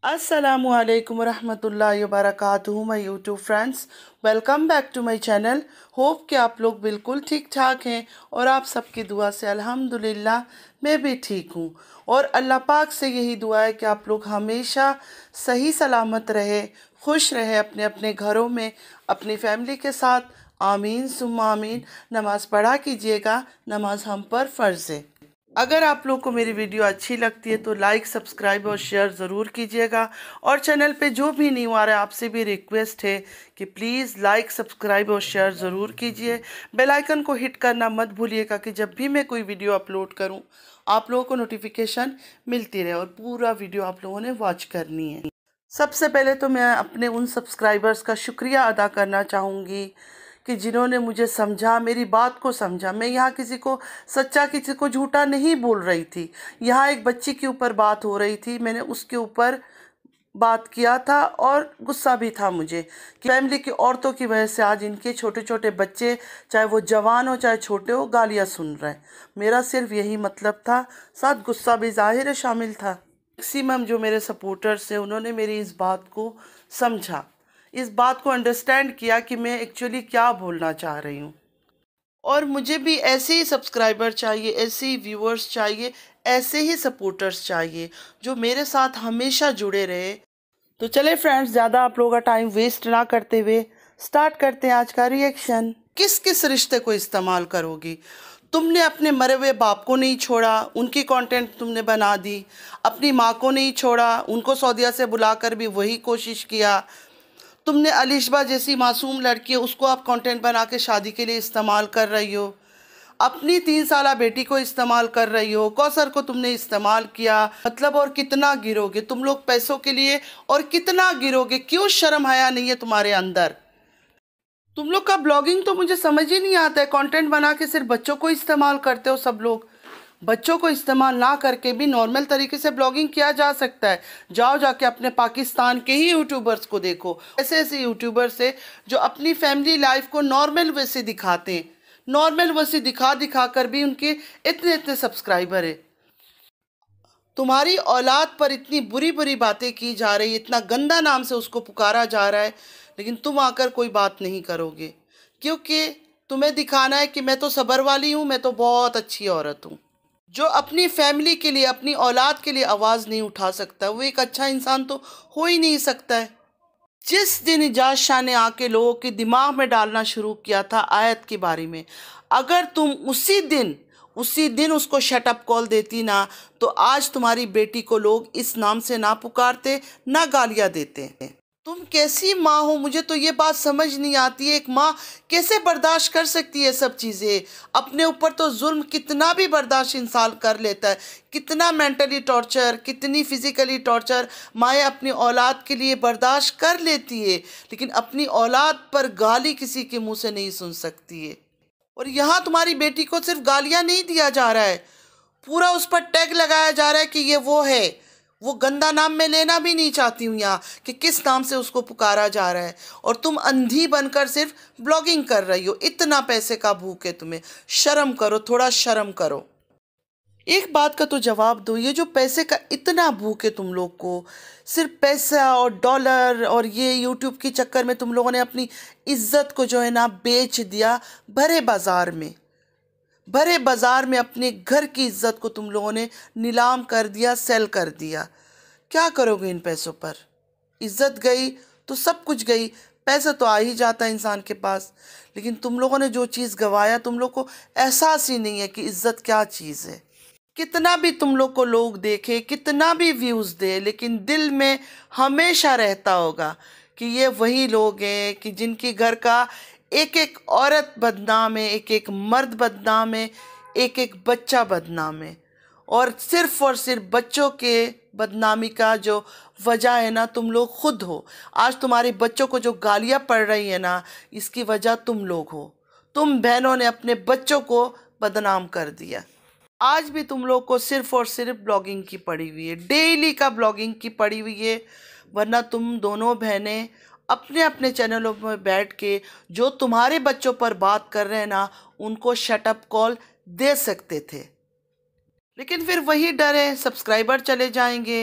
अस्सलामुअलैकुम रहमतुल्लाहि वबरकातुहू my YouTube friends, welcome back to my channel. Hope कि आप लोग बिल्कुल ठीक ठाक हैं और आप सबकी दुआ से अल्हम्दुलिल्लाह मैं भी ठीक हूँ। और अल्लाह पाक से यही दुआ है कि आप लोग हमेशा सही सलामत रहे, खुश रहे अपने अपने घरों में अपनी फैमिली के साथ। आमीन सुम्मा आमीन। नमाज़ पढ़ा कीजिएगा, नमाज हम पर फ़र्ज़ है। अगर आप लोग को मेरी वीडियो अच्छी लगती है तो लाइक, सब्सक्राइब और शेयर ज़रूर कीजिएगा। और चैनल पे जो भी न्यू आ रहा है आपसे भी रिक्वेस्ट है कि प्लीज़ लाइक, सब्सक्राइब और शेयर ज़रूर कीजिए। बेल आइकन को हिट करना मत भूलिएगा कि जब भी मैं कोई वीडियो अपलोड करूं आप लोगों को नोटिफिकेशन मिलती रहे और पूरा वीडियो आप लोगों ने वॉच करनी है। सबसे पहले तो मैं अपने उन सब्सक्राइबर्स का शुक्रिया अदा करना चाहूँगी कि जिन्होंने मुझे समझा, मेरी बात को समझा। मैं यहाँ किसी को सच्चा, किसी को झूठा नहीं बोल रही थी। यहाँ एक बच्ची के ऊपर बात हो रही थी, मैंने उसके ऊपर बात किया था और गुस्सा भी था मुझे कि फैमिली की औरतों की वजह से आज इनके छोटे छोटे बच्चे, चाहे वो जवान हो चाहे छोटे हो, गालियाँ सुन रहे हैं। मेरा सिर्फ यही मतलब था, साथ गुस्सा भी ज़ाहिर है शामिल था। मैक्सिमम जो मेरे सपोर्टर्स हैं उन्होंने मेरी इस बात को समझा, इस बात को अंडरस्टैंड किया कि मैं एक्चुअली क्या बोलना चाह रही हूँ। और मुझे भी ऐसे ही सब्सक्राइबर चाहिए, ऐसे ही व्यूअर्स चाहिए, ऐसे ही सपोर्टर्स चाहिए जो मेरे साथ हमेशा जुड़े रहे। तो चले फ्रेंड्स, ज़्यादा आप लोगों का टाइम वेस्ट ना करते हुए स्टार्ट करते हैं आज का रिएक्शन। किस किस रिश्ते को इस्तेमाल करोगी? तुमने अपने मरे हुए बाप को नहीं छोड़ा, उनकी कंटेंट तुमने बना दी। अपनी माँ को नहीं छोड़ा, उनको सऊदीया से बुलाकर भी वही कोशिश किया। तुमने अलिशबा जैसी मासूम लड़की है, उसको आप कंटेंट बना के शादी के लिए इस्तेमाल कर रही हो। अपनी 3 साला बेटी को इस्तेमाल कर रही हो। कौसर को तुमने इस्तेमाल किया। मतलब और कितना गिरोगे तुम लोग पैसों के लिए, और कितना गिरोगे? क्यों शर्म हया नहीं है तुम्हारे अंदर? तुम लोग का ब्लॉगिंग तो मुझे समझ ही नहीं आता है। कंटेंट बना के सिर्फ बच्चों को इस्तेमाल करते हो सब लोग। बच्चों को इस्तेमाल ना करके भी नॉर्मल तरीके से ब्लॉगिंग किया जा सकता है। जाओ जाके अपने पाकिस्तान के ही यूट्यूबर्स को देखो, ऐसे ऐसे यूट्यूबर्स है जो अपनी फैमिली लाइफ को नॉर्मल वे से दिखाते हैं। नॉर्मल वे से दिखा दिखा कर भी उनके इतने इतने सब्सक्राइबर है। तुम्हारी औलाद पर इतनी बुरी बुरी बातें की जा रही है, इतना गंदा नाम से उसको पुकारा जा रहा है, लेकिन तुम आकर कोई बात नहीं करोगे क्योंकि तुम्हें दिखाना है कि मैं तो सबर वाली हूँ, मैं तो बहुत अच्छी औरत हूँ। जो अपनी फैमिली के लिए, अपनी औलाद के लिए आवाज़ नहीं उठा सकता वो एक अच्छा इंसान तो हो ही नहीं सकता है। जिस दिन इजाज शाह ने आके लोगों के दिमाग में डालना शुरू किया था आयत के बारे में, अगर तुम उसी दिन उसको शट अप कॉल देती ना, तो आज तुम्हारी बेटी को लोग इस नाम से ना पुकारते, ना गालियां देते। तुम कैसी माँ हो? मुझे तो ये बात समझ नहीं आती है, एक माँ कैसे बर्दाश्त कर सकती है सब चीज़ें? अपने ऊपर तो जुल्म कितना भी बर्दाश्त इंसान कर लेता है, कितना मेंटली टॉर्चर, कितनी फिजिकली टॉर्चर माएँ अपनी औलाद के लिए बर्दाश्त कर लेती है, लेकिन अपनी औलाद पर गाली किसी के मुंह से नहीं सुन सकती है। और यहाँ तुम्हारी बेटी को सिर्फ गालियाँ नहीं दिया जा रहा है, पूरा उस पर टैग लगाया जा रहा है कि ये वो है। वो गंदा नाम मैं लेना भी नहीं चाहती हूँ यहाँ कि किस नाम से उसको पुकारा जा रहा है, और तुम अंधी बनकर सिर्फ ब्लॉगिंग कर रही हो। इतना पैसे का भूख है तुम्हें, शर्म करो, थोड़ा शर्म करो। एक बात का तो जवाब दो, ये जो पैसे का इतना भूख है तुम लोग को, सिर्फ पैसा और डॉलर और ये यूट्यूब के चक्कर में तुम लोगों ने अपनी इज्जत को जो है ना बेच दिया भरे बाजार में। भरे बाजार में अपने घर की इज्जत को तुम लोगों ने नीलाम कर दिया, सेल कर दिया। क्या करोगे इन पैसों पर? इज्जत गई तो सब कुछ गई। पैसा तो आ ही जाता है इंसान के पास, लेकिन तुम लोगों ने जो चीज़ गवाया, तुम लोग को एहसास ही नहीं है कि इज्जत क्या चीज़ है। कितना भी तुम लोग को लोग देखे, कितना भी व्यूज़ दे, लेकिन दिल में हमेशा रहता होगा कि ये वही लोग हैं कि जिनकी घर का एक एक औरत बदनाम है, एक एक मर्द बदनाम है, एक एक बच्चा बदनाम है। और सिर्फ बच्चों के बदनामी का जो वजह है ना, तुम लोग खुद हो। आज तुम्हारे बच्चों को जो गालियाँ पड़ रही है ना, इसकी वजह तुम लोग हो। तुम बहनों ने अपने बच्चों को बदनाम कर दिया। आज भी तुम लोग को सिर्फ और सिर्फ ब्लॉगिंग की पड़ी हुई है, डेली का ब्लॉगिंग की पड़ी हुई है। वरना तुम दोनों बहनें अपने अपने चैनलों में बैठ के जो तुम्हारे बच्चों पर बात कर रहे हैं ना, उनको शट अप कॉल दे सकते थे। लेकिन फिर वही डर है, सब्सक्राइबर चले जाएंगे,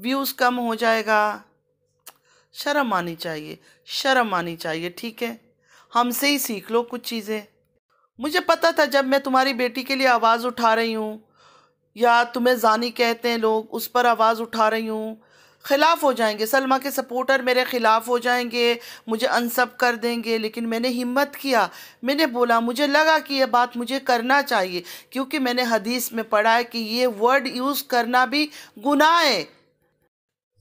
व्यूज़ कम हो जाएगा। शर्म आनी चाहिए, शर्म आनी चाहिए, ठीक है। हमसे ही सीख लो कुछ चीज़ें। मुझे पता था जब मैं तुम्हारी बेटी के लिए आवाज़ उठा रही हूँ, या तुम्हें जानी कहते हैं लोग, उस पर आवाज़ उठा रही हूँ, खिलाफ हो जाएंगे, सलमा के सपोर्टर मेरे खिलाफ हो जाएंगे, मुझे अनसब कर देंगे। लेकिन मैंने हिम्मत किया, मैंने बोला, मुझे लगा कि ये बात मुझे करना चाहिए, क्योंकि मैंने हदीस में पढ़ा है कि ये वर्ड यूज़ करना भी गुनाह है।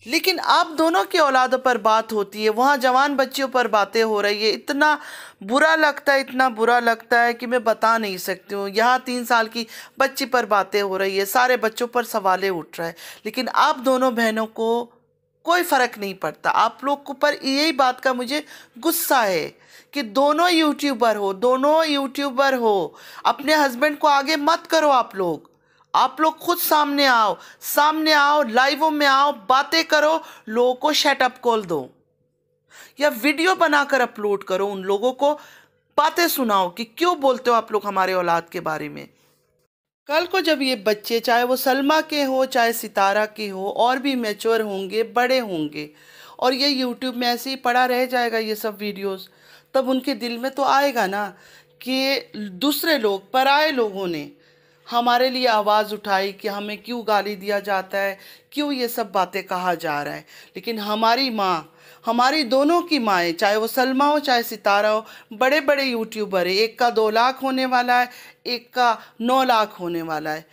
लेकिन आप दोनों की औलादों पर बात होती है, वहाँ जवान बच्चियों पर बातें हो रही है, इतना बुरा लगता है, इतना बुरा लगता है कि मैं बता नहीं सकती हूँ। यहाँ 3 साल की बच्ची पर बातें हो रही है, सारे बच्चों पर सवालें उठ रहा है, लेकिन आप दोनों बहनों को कोई फ़र्क नहीं पड़ता। आप लोग को पर यही बात का मुझे गुस्सा है कि दोनों यूट्यूबर हो, दोनों यूट्यूबर हो, अपने हस्बैंड को आगे मत करो। आप लोग खुद सामने आओ, सामने आओ, लाइवों में आओ, बातें करो, लोगों को शट अप कॉल दो, या वीडियो बनाकर अपलोड करो, उन लोगों को बातें सुनाओ कि क्यों बोलते हो आप लोग हमारे औलाद के बारे में। कल को जब ये बच्चे, चाहे वो सलमा के हो चाहे सितारा के हो, और भी मैच्योर होंगे, बड़े होंगे, और ये यूट्यूब में ऐसे ही पड़ा रह जाएगा ये सब वीडियोस, तब उनके दिल में तो आएगा ना कि दूसरे लोग, पराए लोगों ने हमारे लिए आवाज़ उठाई कि हमें क्यों गाली दिया जाता है, क्यों ये सब बातें कहा जा रहा है। लेकिन हमारी माँ, हमारी दोनों की माएँ, चाहे वो सलमा हो चाहे सितारा हो, बड़े बड़े यूट्यूबर है, एक का 2 लाख होने वाला है, एक का 9 लाख होने वाला है,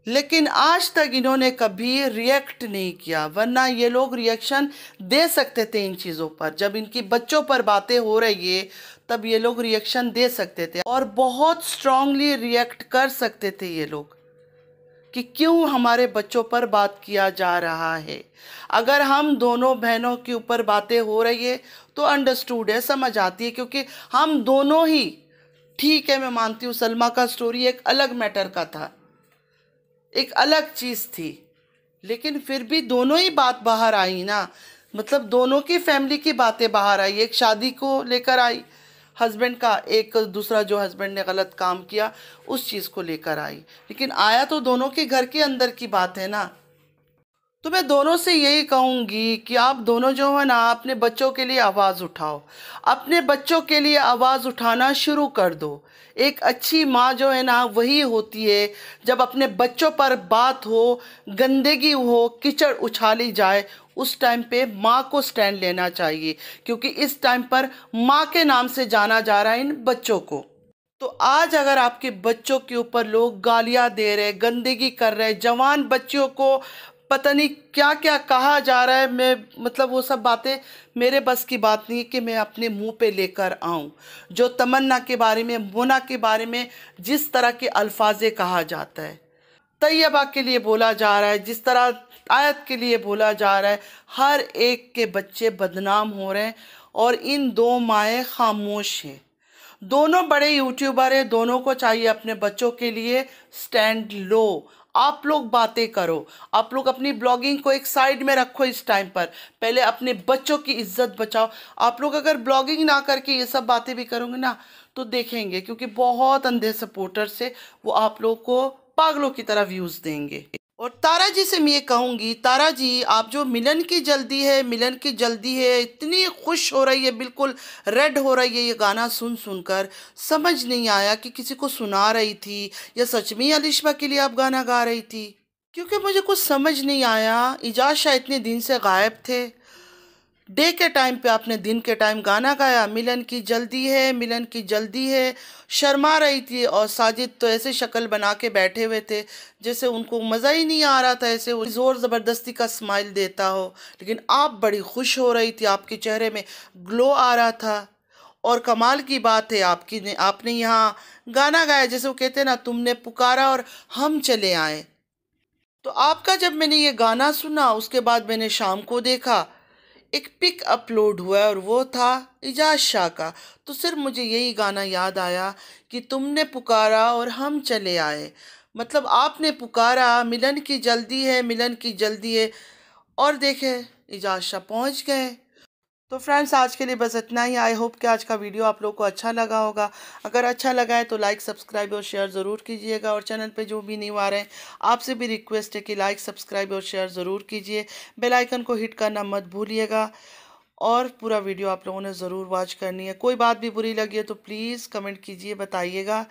लेकिन आज तक इन्होंने कभी रिएक्ट नहीं किया। वरना ये लोग रिएक्शन दे सकते थे इन चीज़ों पर, जब इनकी बच्चों पर बातें हो रही है तब ये लोग रिएक्शन दे सकते थे, और बहुत स्ट्रांगली रिएक्ट कर सकते थे ये लोग कि क्यों हमारे बच्चों पर बात किया जा रहा है। अगर हम दोनों बहनों के ऊपर बातें हो रही है तो अंडरस्टूड है, समझ आती है, क्योंकि हम दोनों ही, ठीक है मैं मानती हूँ सलमा का स्टोरी एक अलग मैटर का था, एक अलग चीज़ थी, लेकिन फिर भी दोनों ही बात बाहर आई ना। मतलब दोनों की फैमिली की बातें बाहर आई, एक शादी को लेकर आई हस्बैंड का, एक दूसरा जो हस्बैंड ने गलत काम किया उस चीज़ को लेकर आई, लेकिन आया तो दोनों के घर के अंदर की बात है ना। तो मैं दोनों से यही कहूँगी कि आप दोनों जो है ना, अपने बच्चों के लिए आवाज़ उठाओ, अपने बच्चों के लिए आवाज़ उठाना शुरू कर दो। एक अच्छी माँ जो है ना वही होती है, जब अपने बच्चों पर बात हो, गंदगी हो, कीचड़ उछाली जाए, उस टाइम पे माँ को स्टैंड लेना चाहिए, क्योंकि इस टाइम पर माँ के नाम से जाना जा रहा है इन बच्चों को। तो आज अगर आपके बच्चों के ऊपर लोग गालियां दे रहे, गंदगी कर रहे, जवान बच्चियों को पता नहीं क्या क्या कहा जा रहा है, मैं मतलब वो सब बातें मेरे बस की बात नहीं है कि मैं अपने मुंह पे लेकर आऊं। जो तमन्ना के बारे में, मोना के बारे में जिस तरह के अल्फाजे कहा जाता है, तैयबा के लिए बोला जा रहा है, जिस तरह आयत के लिए बोला जा रहा है, हर एक के बच्चे बदनाम हो रहे हैं, और इन दो माएँ खामोश हैं। दोनों बड़े यूट्यूबर हैं, दोनों को चाहिए अपने बच्चों के लिए स्टैंड लो। आप लोग बातें करो, आप लोग अपनी ब्लॉगिंग को एक साइड में रखो इस टाइम पर, पहले अपने बच्चों की इज्जत बचाओ। आप लोग अगर ब्लॉगिंग ना करके ये सब बातें भी करोगे ना तो देखेंगे, क्योंकि बहुत अंधे सपोर्टर से वो आप लोग को पागलों की तरह व्यूज़ देंगे। और तारा जी से मैं ये कहूँगी, तारा जी आप जो मिलन की जल्दी है, मिलन की जल्दी है, इतनी खुश हो रही है, बिल्कुल रेड हो रही है ये गाना सुन सुनकर, समझ नहीं आया कि किसी को सुना रही थी या सच में ही अलिशबा के लिए आप गाना गा रही थी, क्योंकि मुझे कुछ समझ नहीं आया। इजाज़ शाह इतने दिन से गायब थे, डे के टाइम पे आपने दिन के टाइम गाना गाया, मिलन की जल्दी है, मिलन की जल्दी है, शर्मा रही थी, और साजिद तो ऐसे शक्ल बना के बैठे हुए थे जैसे उनको मज़ा ही नहीं आ रहा था, ऐसे वो ज़ोर ज़बरदस्ती का स्माइल देता हो। लेकिन आप बड़ी खुश हो रही थी, आपके चेहरे में ग्लो आ रहा था, और कमाल की बात है आपने यहाँ गाना गाया, जैसे वो कहते हैं ना, तुमने पुकारा और हम चले आए। तो आपका जब मैंने ये गाना सुना, उसके बाद मैंने शाम को देखा एक पिक अपलोड हुआ और वो था इजाज़ शाह का, तो सिर्फ मुझे यही गाना याद आया कि तुमने पुकारा और हम चले आए। मतलब आपने पुकारा, मिलन की जल्दी है, मिलन की जल्दी है, और देखे इजाज़ शाह पहुंच गए। तो फ्रेंड्स आज के लिए बस इतना ही। आई होप कि आज का वीडियो आप लोग को अच्छा लगा होगा। अगर अच्छा लगा है तो लाइक सब्सक्राइब और शेयर ज़रूर कीजिएगा, और चैनल पे जो भी न्यू आ रहे हैं आपसे भी रिक्वेस्ट है कि लाइक सब्सक्राइब और शेयर ज़रूर कीजिए। बेल आइकन को हिट करना मत भूलिएगा, और पूरा वीडियो आप लोगों ने ज़रूर वॉच करनी है। कोई बात भी बुरी लगी है तो प्लीज़ कमेंट कीजिए, बताइएगा।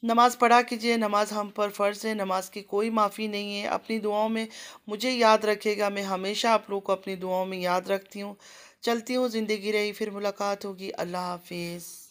नमाज़ पढ़ा कीजिए, नमाज हम पर फ़र्ज़ है, नमाज की कोई माफ़ी नहीं है। अपनी दुआओं में मुझे याद रखिएगा, मैं हमेशा आप लोग को अपनी दुआओं में याद रखती हूँ। चलती हूँ, ज़िंदगी रही, फिर मुलाकात होगी। अल्लाह हाफिज़।